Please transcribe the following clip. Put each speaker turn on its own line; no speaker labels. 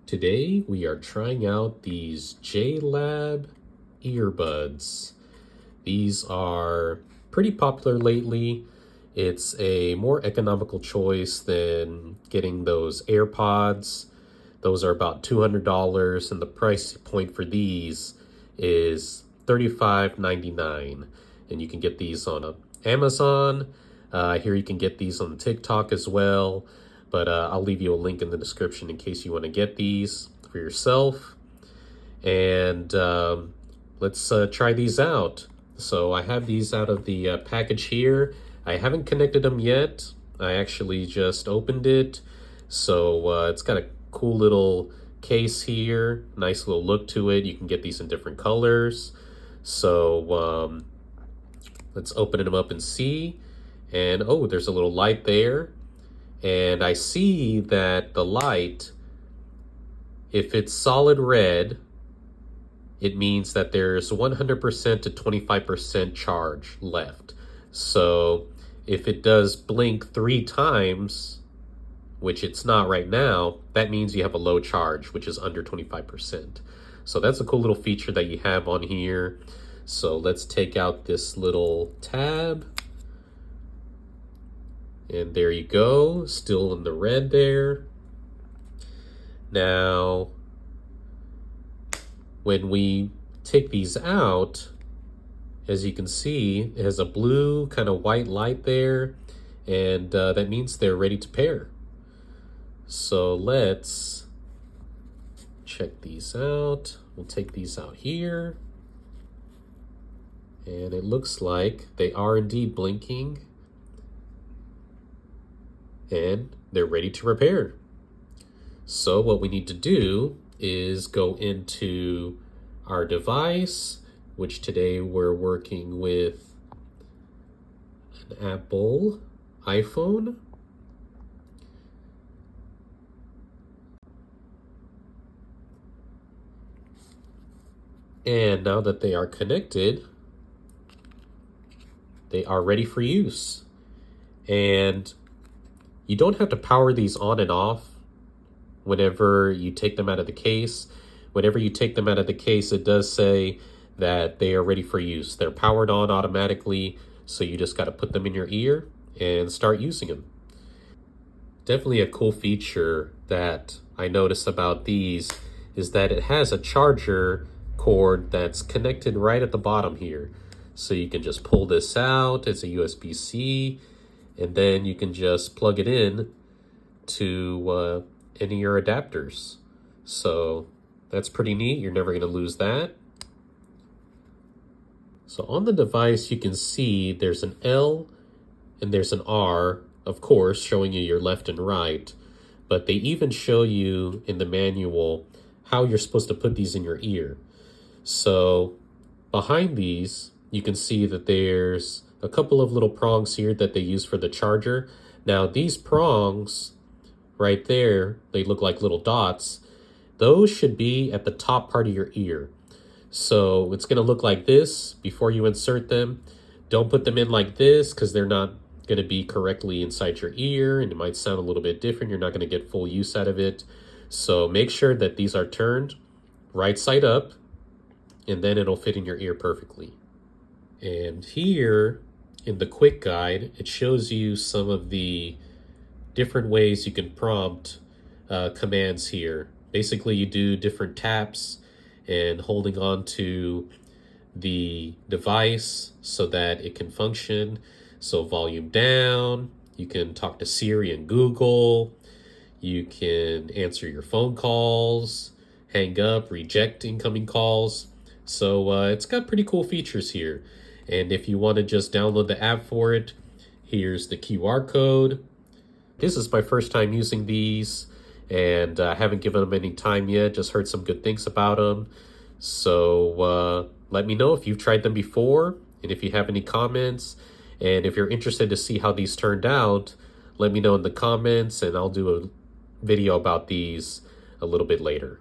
Today we are trying out these Jlab earbuds. These are pretty popular lately. It's a more economical choice than getting those AirPods. Those are about $200 and the price point for these is $35.99. And you can get these on Amazon. Here you can get these on TikTok as well. But I'll leave you a link in the description in case you want to get these for yourself. And let's try these out. So I have these out of the package here. I haven't connected them yet. I actually just opened it. So it's got a cool little case here. Nice little look to it. You can get these in different colors. So let's open them up and see. And oh, there's a little light there. And I see that the light, if it's solid red, it means that there's 100% to 25% charge left. So if it does blink 3 times, which it's not right now, that means you have a low charge, which is under 25%. So that's a cool little feature that you have on here. So let's take out this little tab. And there you go, still in the red there. Now, when we take these out, as you can see, it has a blue kind of white light there, and that means they're ready to pair. So let's check these out. We'll take these out here. And it looks like they are indeed blinking. And they're ready to repair. So what we need to do is go into our device, which today we're working with an Apple iPhone. And now that they are connected, they are ready for use. And you don't have to power these on and off whenever you take them out of the case. Whenever you take them out of the case, it does say that they are ready for use. They're powered on automatically, so you just got to put them in your ear and start using them. Definitely a cool feature that I noticed about these is that it has a charger cord that's connected right at the bottom here. So you can just pull this out. It's a USB-C. And then you can just plug it in to any of your adapters. So that's pretty neat. You're never going to lose that. So on the device, you can see there's an L and there's an R, of course, showing you your left and right. But they even show you in the manual how you're supposed to put these in your ear. So behind these, you can see that there's a couple of little prongs here that they use for the charger. Now these prongs right there, they look like little dots. Those should be at the top part of your ear. So it's gonna look like this before you insert them. Don't put them in like this because they're not gonna be correctly inside your ear and it might sound a little bit different. You're not gonna get full use out of it. So make sure that these are turned right side up and then it'll fit in your ear perfectly. And here in the quick guide, it shows you some of the different ways you can prompt commands here. Basically, you do different taps and holding on to the device so that it can function. So volume down, you can talk to Siri and Google, you can answer your phone calls, hang up, reject incoming calls. So it's got pretty cool features here. And if you want to just download the app for it, here's the QR code. This is my first time using these, and I haven't given them any time yet, just heard some good things about them. So let me know if you've tried them before, and if you have any comments. And if you're interested to see how these turned out, let me know in the comments, and I'll do a video about these a little bit later.